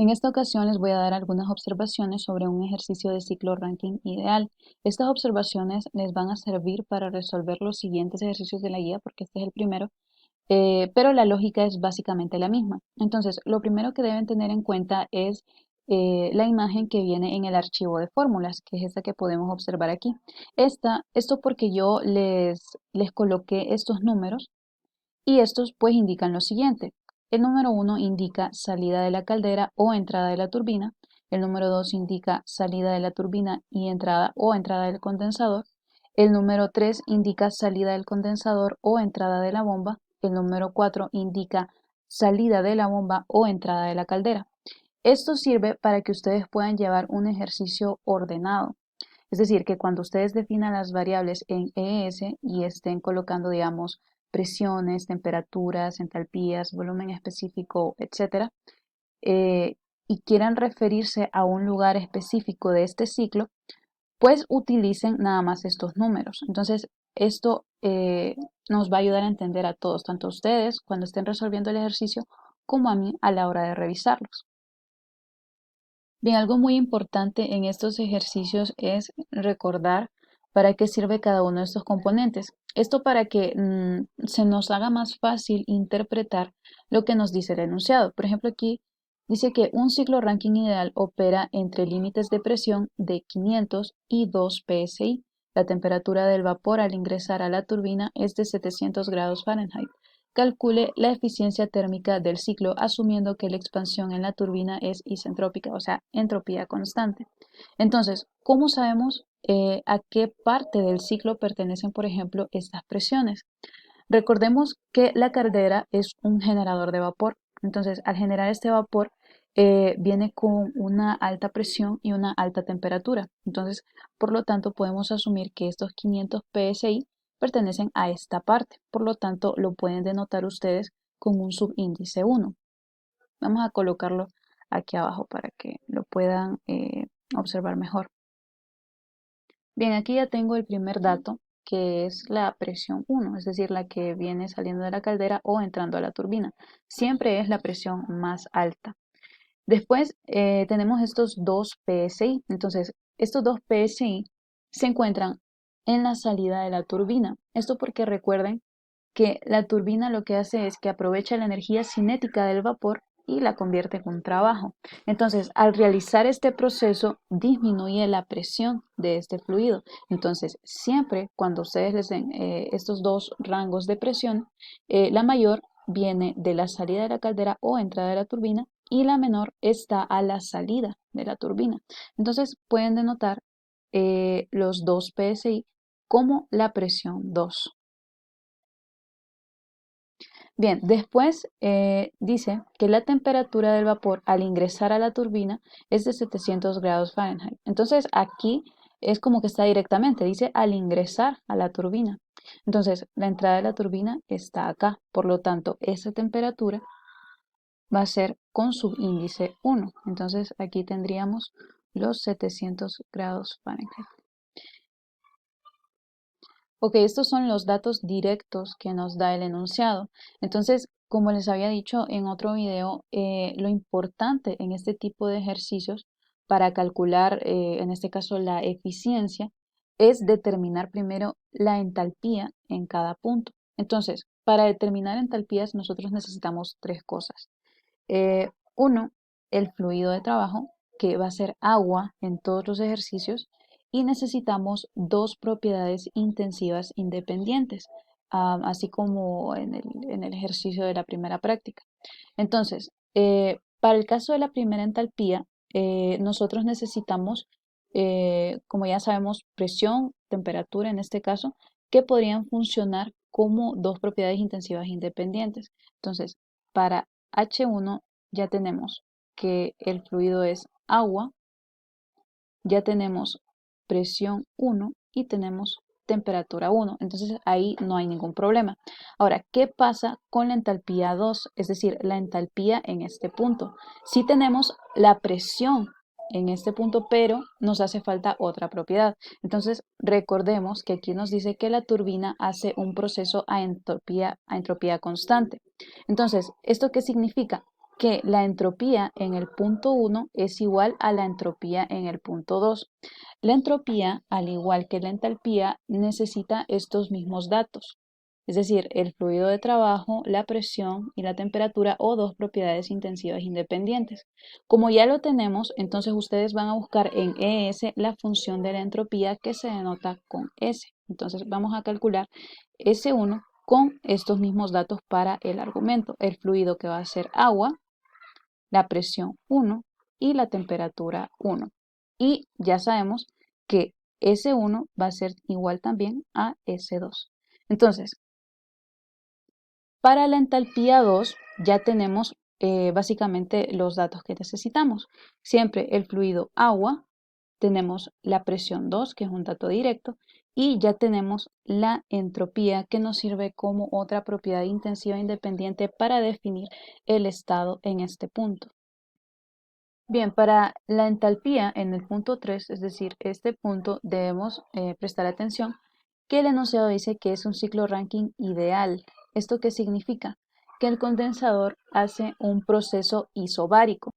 En esta ocasión les voy a dar algunas observaciones sobre un ejercicio de ciclo Rankine ideal. Estas observaciones les van a servir para resolver los siguientes ejercicios de la guía, porque este es el primero, pero la lógica es básicamente la misma. Entonces, lo primero que deben tener en cuenta es la imagen que viene en el archivo de fórmulas, que es esta que podemos observar aquí. Esto porque yo les coloqué estos números y estos pues indican lo siguiente. El número 1 indica salida de la caldera o entrada de la turbina. El número 2 indica salida de la turbina y entrada o entrada del condensador. El número 3 indica salida del condensador o entrada de la bomba. El número 4 indica salida de la bomba o entrada de la caldera. Esto sirve para que ustedes puedan llevar un ejercicio ordenado. Es decir, que cuando ustedes definan las variables en ES y estén colocando, digamos, presiones, temperaturas, entalpías, volumen específico, etcétera, eh, y quieran referirse a un lugar específico de este ciclo, pues utilicen nada más estos números. Entonces, esto nos va a ayudar a entender a todos, tanto a ustedes cuando estén resolviendo el ejercicio, como a mí a la hora de revisarlos. Bien, algo muy importante en estos ejercicios es recordar para qué sirve cada uno de estos componentes. Esto para que se nos haga más fácil interpretar lo que nos dice el enunciado. Por ejemplo, aquí dice que un ciclo Rankine ideal opera entre límites de presión de 500 y 2 psi. La temperatura del vapor al ingresar a la turbina es de 700 grados Fahrenheit. Calcule la eficiencia térmica del ciclo asumiendo que la expansión en la turbina es isentrópica, o sea, entropía constante. Entonces, ¿cómo sabemos a qué parte del ciclo pertenecen, por ejemplo, estas presiones? Recordemos que la caldera es un generador de vapor. Entonces, al generar este vapor, viene con una alta presión y una alta temperatura. Entonces, por lo tanto, podemos asumir que estos 500 psi pertenecen a esta parte. Por lo tanto, lo pueden denotar ustedes con un subíndice 1. Vamos a colocarlo aquí abajo para que lo puedan observar mejor. Bien, aquí ya tengo el primer dato, que es la presión 1, es decir, la que viene saliendo de la caldera o entrando a la turbina. Siempre es la presión más alta. Después tenemos estos 2 PSI. Entonces, estos 2 PSI se encuentran en la salida de la turbina. Esto porque recuerden que la turbina lo que hace es que aprovecha la energía cinética del vapor y la convierte en un trabajo. Entonces, al realizar este proceso, disminuye la presión de este fluido. Entonces, siempre cuando ustedes les den estos dos rangos de presión, la mayor viene de la salida de la caldera o entrada de la turbina y la menor está a la salida de la turbina. Entonces, pueden denotar los 2 PSI como la presión 2. Bien, después dice que la temperatura del vapor al ingresar a la turbina es de 700 grados Fahrenheit. Entonces aquí es como que está directamente, dice al ingresar a la turbina. Entonces la entrada de la turbina está acá, por lo tanto esa temperatura va a ser con subíndice 1. Entonces aquí tendríamos los 700 grados Fahrenheit. Ok, estos son los datos directos que nos da el enunciado. Entonces, como les había dicho en otro video, lo importante en este tipo de ejercicios para calcular, en este caso, la eficiencia, es determinar primero la entalpía en cada punto. Entonces, para determinar entalpías, nosotros necesitamos tres cosas. Uno, el fluido de trabajo, que va a ser agua en todos los ejercicios, y necesitamos dos propiedades intensivas independientes, así como en el ejercicio de la primera práctica. Entonces, para el caso de la primera entalpía, nosotros necesitamos, como ya sabemos, presión, temperatura en este caso, que podrían funcionar como dos propiedades intensivas independientes. Entonces, para H1 ya tenemos que el fluido es agua, ya tenemos presión 1 y tenemos temperatura 1. Entonces ahí no hay ningún problema. Ahora, ¿qué pasa con la entalpía 2? Es decir, la entalpía en este punto. Sí tenemos la presión en este punto, pero nos hace falta otra propiedad. Entonces, recordemos que aquí nos dice que la turbina hace un proceso a entropía constante. Entonces, ¿esto qué significa? que la entropía en el punto 1 es igual a la entropía en el punto 2. La entropía, al igual que la entalpía, necesita estos mismos datos, es decir, el fluido de trabajo, la presión y la temperatura o dos propiedades intensivas independientes. Como ya lo tenemos, entonces ustedes van a buscar en ES la función de la entropía que se denota con S. Entonces vamos a calcular S1 con estos mismos datos para el argumento. El fluido que va a ser agua, la presión 1 y la temperatura 1. Y ya sabemos que S1 va a ser igual también a S2. Entonces, para la entalpía 2 ya tenemos básicamente los datos que necesitamos. Siempre el fluido agua, tenemos la presión 2, que es un dato directo, y ya tenemos la entropía, que nos sirve como otra propiedad intensiva independiente para definir el estado en este punto. Bien, para la entalpía en el punto 3, es decir, este punto, debemos prestar atención que el enunciado dice que es un ciclo Rankine ideal. ¿Esto qué significa? Que el condensador hace un proceso isobárico,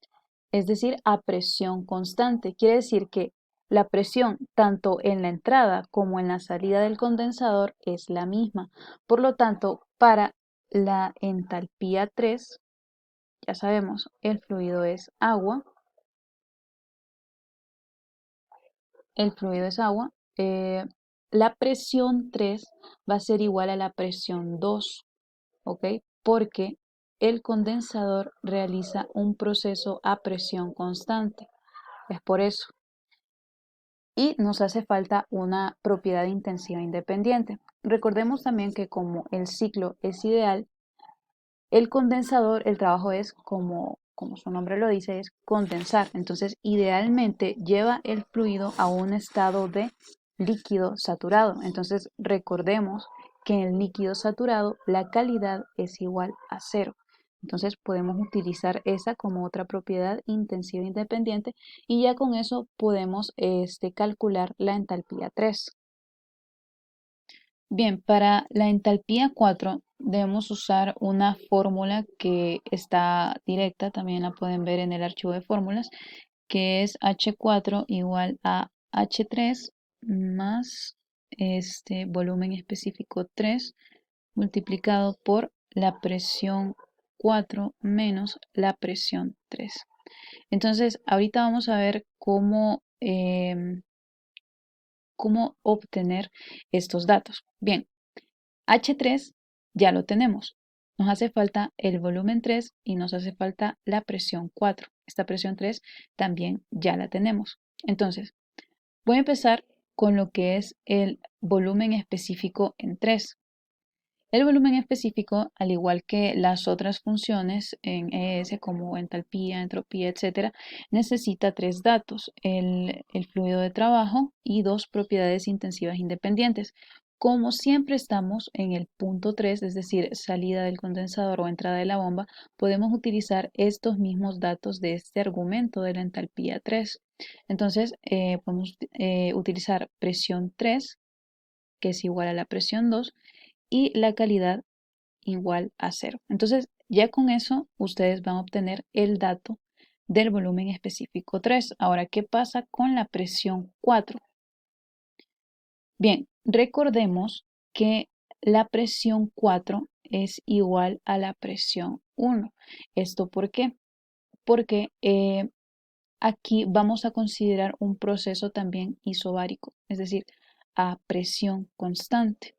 es decir, a presión constante. Quiere decir que la presión tanto en la entrada como en la salida del condensador es la misma. Por lo tanto, para la entalpía 3, ya sabemos, el fluido es agua. El fluido es agua. La presión 3 va a ser igual a la presión 2, ¿ok? Porque el condensador realiza un proceso a presión constante. Es por eso. Y nos hace falta una propiedad intensiva independiente. Recordemos también que como el ciclo es ideal, el condensador, el trabajo es como su nombre lo dice, es condensar. Entonces, idealmente lleva el fluido a un estado de líquido saturado. Entonces, recordemos que en el líquido saturado la calidad es igual a cero. Entonces, podemos utilizar esa como otra propiedad intensiva independiente y ya con eso podemos calcular la entalpía 3. Bien, para la entalpía 4 debemos usar una fórmula que está directa, también la pueden ver en el archivo de fórmulas, que es H4 igual a H3 más este volumen específico 3 multiplicado por la presión 4 menos la presión 3. Entonces, ahorita vamos a ver cómo obtener estos datos. Bien, H3 ya lo tenemos. Nos hace falta el volumen 3 y nos hace falta la presión 4. Esta presión 3 también ya la tenemos. Entonces, voy a empezar con lo que es el volumen específico en 3. El volumen específico, al igual que las otras funciones en ES como entalpía, entropía, etc., necesita tres datos, el fluido de trabajo y dos propiedades intensivas independientes. Como siempre estamos en el punto 3, es decir, salida del condensador o entrada de la bomba, podemos utilizar estos mismos datos de este argumento de la entalpía 3. Entonces, podemos utilizar presión 3, que es igual a la presión 2, y la calidad igual a cero. Entonces, ya con eso ustedes van a obtener el dato del volumen específico 3. Ahora, ¿qué pasa con la presión 4? Bien, recordemos que la presión 4 es igual a la presión 1. ¿Esto por qué? Porque aquí vamos a considerar un proceso también isobárico, es decir, a presión constante.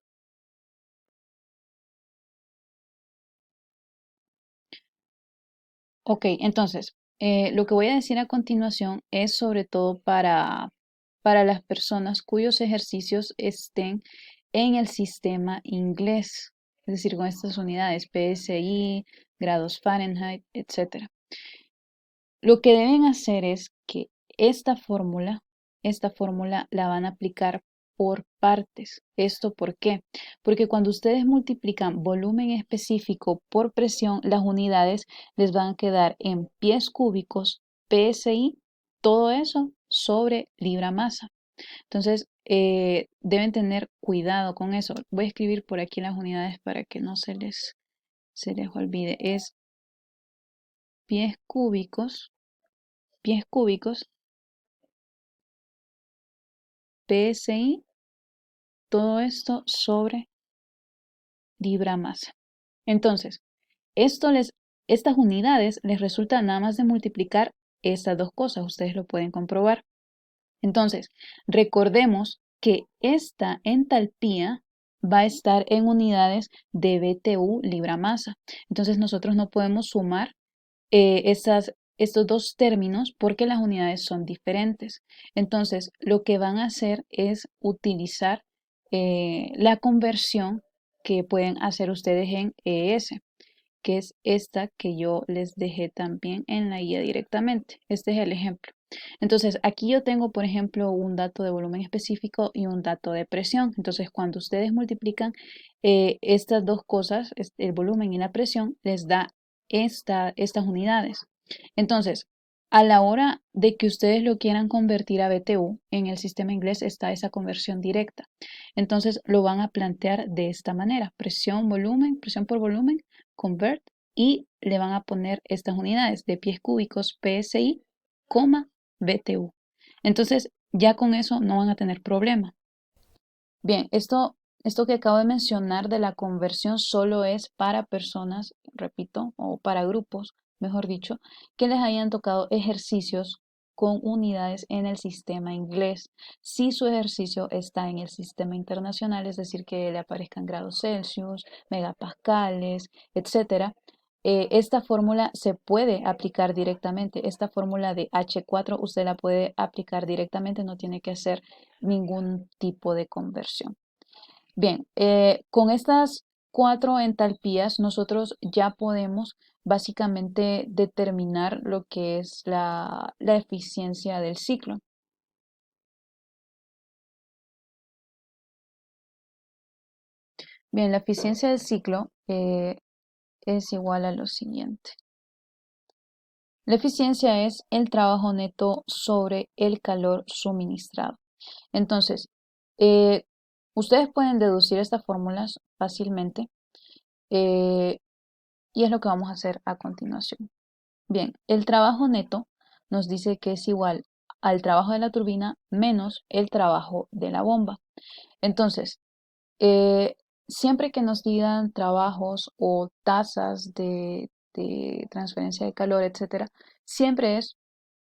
Ok, entonces, lo que voy a decir a continuación es sobre todo para las personas cuyos ejercicios estén en el sistema inglés, es decir, con estas unidades PSI, grados Fahrenheit, etc. Lo que deben hacer es que esta fórmula la van a aplicar por partes. ¿Esto por qué? Porque cuando ustedes multiplican volumen específico por presión, las unidades les van a quedar en pies cúbicos, PSI, todo eso sobre libra masa. Entonces, deben tener cuidado con eso. Voy a escribir por aquí las unidades para que no se les olvide. Es pies cúbicos, pies cúbicos, PSI, todo esto sobre libra masa. Entonces, esto estas unidades les resulta nada más de multiplicar estas dos cosas, ustedes lo pueden comprobar. Entonces, recordemos que esta entalpía va a estar en unidades de BTU libra masa. Entonces, nosotros no podemos sumar estos dos términos porque las unidades son diferentes. Entonces, lo que van a hacer es utilizar la conversión que pueden hacer ustedes en ES, que es esta que yo les dejé también en la guía directamente. Este es el ejemplo. Entonces, aquí yo tengo, por ejemplo, un dato de volumen específico y un dato de presión. Entonces, cuando ustedes multiplican estas dos cosas, el volumen y la presión, les da estas unidades. Entonces, a la hora de que ustedes lo quieran convertir a BTU, en el sistema inglés está esa conversión directa. Entonces, lo van a plantear de esta manera: presión, volumen, presión por volumen, convert, y le van a poner estas unidades de pies cúbicos PSI, BTU. Entonces, ya con eso no van a tener problema. Bien, esto que acabo de mencionar de la conversión solo es para personas, repito, o para grupos, mejor dicho, que les hayan tocado ejercicios con unidades en el sistema inglés. Si su ejercicio está en el sistema internacional, es decir, que le aparezcan grados Celsius, megapascales, etcétera, esta fórmula se puede aplicar directamente. Esta fórmula de H4 usted la puede aplicar directamente, no tiene que hacer ningún tipo de conversión. Bien, con estas cuatro entalpías nosotros ya podemos básicamente determinar lo que es la eficiencia del ciclo. Bien, la eficiencia del ciclo es igual a lo siguiente. La eficiencia es el trabajo neto sobre el calor suministrado. Entonces, eh, ustedes pueden deducir estas fórmulas fácilmente eh, y es lo que vamos a hacer a continuación. Bien, el trabajo neto nos dice que es igual al trabajo de la turbina menos el trabajo de la bomba. Entonces, eh, siempre que nos digan trabajos o tasas de transferencia de calor, etcétera, siempre es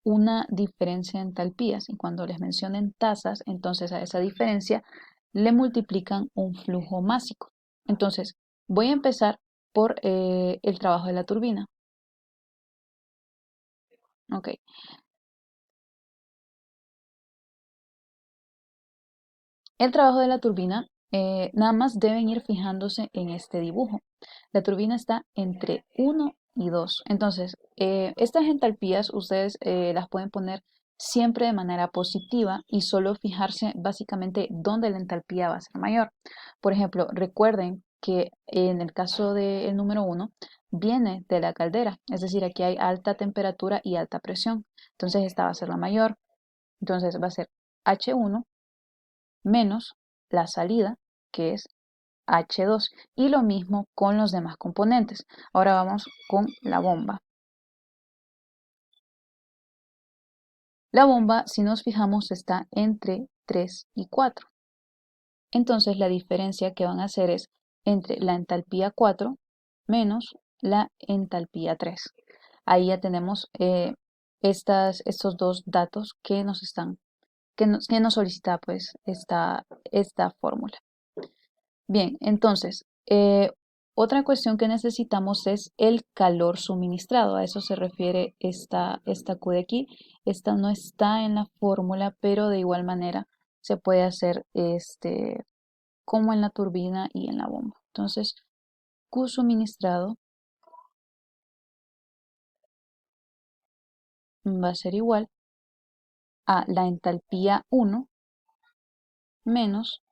una diferencia en entalpías. Y cuando les mencionen tasas, entonces a esa diferencia le multiplican un flujo másico. Entonces, voy a empezar por el trabajo de la turbina. Ok. El trabajo de la turbina, nada más deben ir fijándose en este dibujo. La turbina está entre 1 y 2. Entonces, estas entalpías ustedes las pueden poner siempre de manera positiva y solo fijarse básicamente dónde la entalpía va a ser mayor. Por ejemplo, recuerden que en el caso del número 1 viene de la caldera, es decir, aquí hay alta temperatura y alta presión. Entonces, esta va a ser la mayor. Entonces, va a ser H1 menos la salida, que es H2. Y lo mismo con los demás componentes. Ahora vamos con la bomba. La bomba, si nos fijamos, está entre 3 y 4. Entonces la diferencia que van a hacer es entre la entalpía 4 menos la entalpía 3. Ahí ya tenemos estos dos datos que nos solicita pues esta fórmula. Bien, entonces, otra cuestión que necesitamos es el calor suministrado. A eso se refiere esta Q de aquí. Esta no está en la fórmula, pero de igual manera se puede hacer como en la turbina y en la bomba. Entonces, Q suministrado va a ser igual a la entalpía 1 menos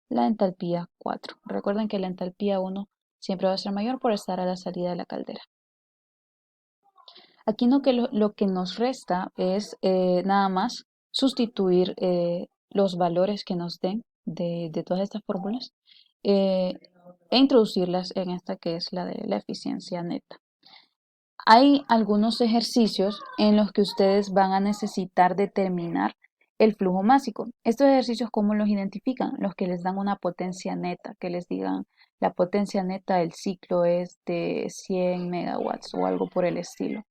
la entalpía 4. Recuerden que la entalpía 1 siempre va a ser mayor por estar a la salida de la caldera. Aquí lo que nos resta es nada más sustituir los valores que nos den de todas estas fórmulas eh, e introducirlas en esta que es la de la eficiencia neta. Hay algunos ejercicios en los que ustedes van a necesitar determinar el flujo másico. Estos ejercicios, ¿cómo los identifican? Los que les dan una potencia neta, que les digan la potencia neta del ciclo es de 100 megawatts o algo por el estilo.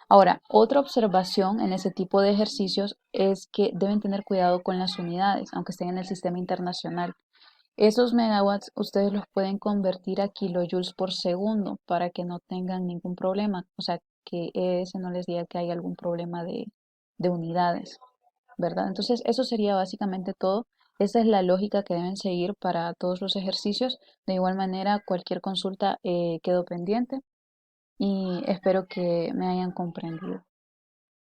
Ahora, otra observación en ese tipo de ejercicios es que deben tener cuidado con las unidades, aunque estén en el sistema internacional. Esos megawatts ustedes los pueden convertir a kilojoules por segundo para que no tengan ningún problema, o sea, que ese no les diga que hay algún problema de unidades, ¿verdad? Entonces, eso sería básicamente todo. Esa es la lógica que deben seguir para todos los ejercicios. De igual manera, cualquier consulta quedo pendiente y espero que me hayan comprendido.